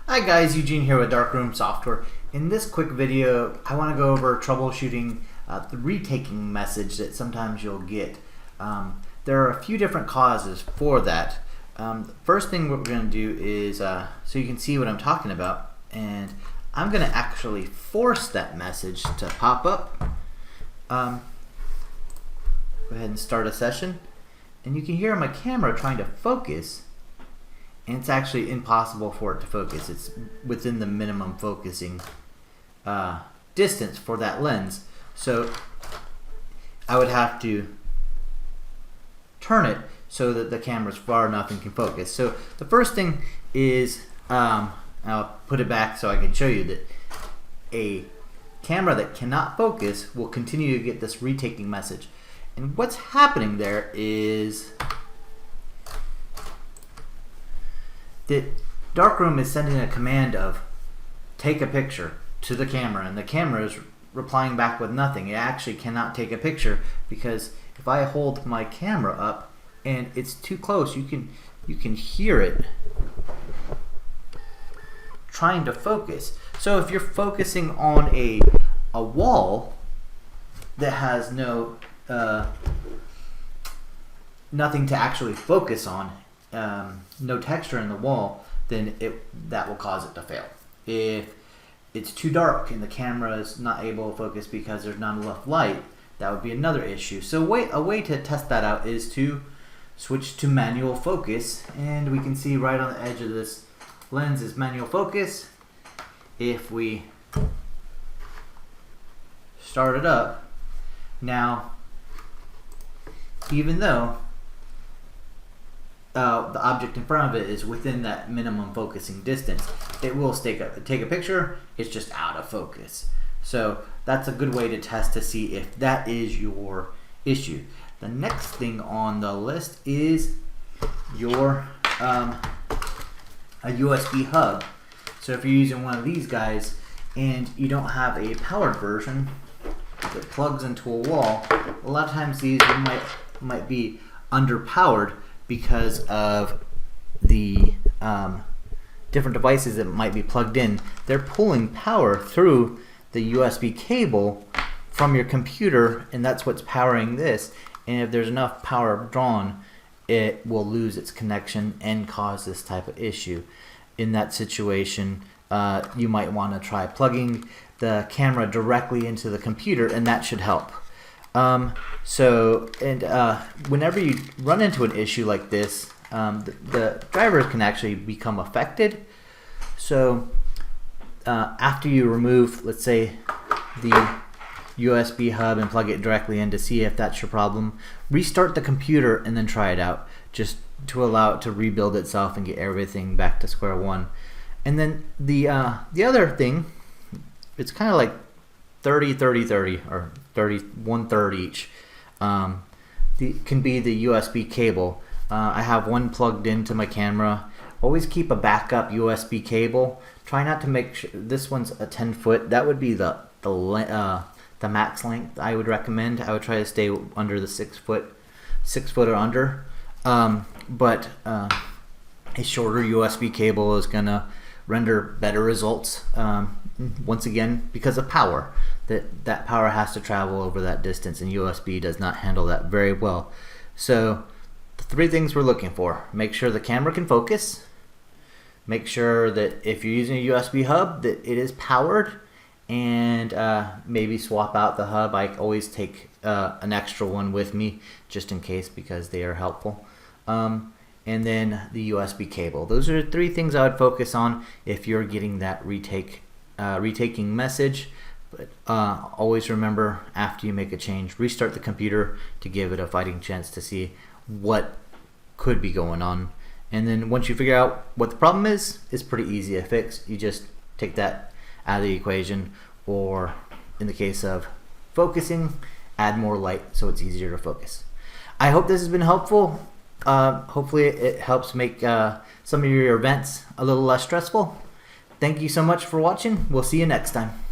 Hi guys, Eugene here with Darkroom Software. In this quick video, I want to go over troubleshooting the retaking message that sometimes you'll get. There are a few different causes for that. The first thing what we're going to do is, so you can see what I'm talking about, and I'm going to actually force that message to pop up. Go ahead and start a session, and you can hear my camera trying to focus. And it's actually impossible for it to focus. It's within the minimum focusing distance for that lens. So I would have to turn it so that the camera's far enough and can focus. So the first thing is, I'll put it back so I can show you that a camera that cannot focus will continue to get this retaking message. And what's happening there is that Darkroom is sending a command of take a picture to the camera, and the camera is replying back with nothing. It actually cannot take a picture because if I hold my camera up and it's too close, you can hear it trying to focus. So if you're focusing on a wall that has no nothing to actually focus on, no texture in the wall, then that will cause it to fail. If it's too dark and the camera is not able to focus because there's not enough light, that would be another issue. So a way to test that out is to switch to manual focus, and we can see right on the edge of this lens is manual focus. If we start it up, now even though the object in front of it is within that minimum focusing distance, it will take a picture. It's just out of focus. So that's a good way to test to see if that is your issue. The next thing on the list is your a USB hub. So if you're using one of these guys and you don't have a powered version that plugs into a wall, a lot of times these might be underpowered because of the different devices that might be plugged in. They're pulling power through the USB cable from your computer, and that's what's powering this. And if there's enough power drawn, it will lose its connection and cause this type of issue. In that situation, you might want to try plugging the camera directly into the computer, and that should help. Whenever you run into an issue like this, the drivers can actually become affected. So after you remove, let's say, the USB hub and plug it directly in to see if that's your problem, restart the computer and then try it out, just to allow it to rebuild itself and get everything back to square one. And then the other thing, it's kind of like 30-30-30 or 1/3 each. Can be the USB cable. I have one plugged into my camera. Always keep a backup USB cable. Try not to make sure this one's a 10-foot. That would be the max length I would recommend. I would try to stay under the 6 foot or under. But a shorter USB cable is gonna render better results. Once again, because of power, that power has to travel over that distance, and USB does not handle that very well. So the three things we're looking for: make sure the camera can focus, make sure that if you're using a USB hub that it is powered, and maybe swap out the hub. I always take an extra one with me just in case, because they are helpful. And then the USB cable. Those are the three things I would focus on if you're getting that retaking message. But always remember, after you make a change, restart the computer to give it a fighting chance to see what could be going on. And then once you figure out what the problem is, it's pretty easy to fix. You just take that out of the equation, or in the case of focusing, add more light so it's easier to focus. I hope this has been helpful. Hopefully it helps make some of your events a little less stressful. Thank you so much for watching. We'll see you next time.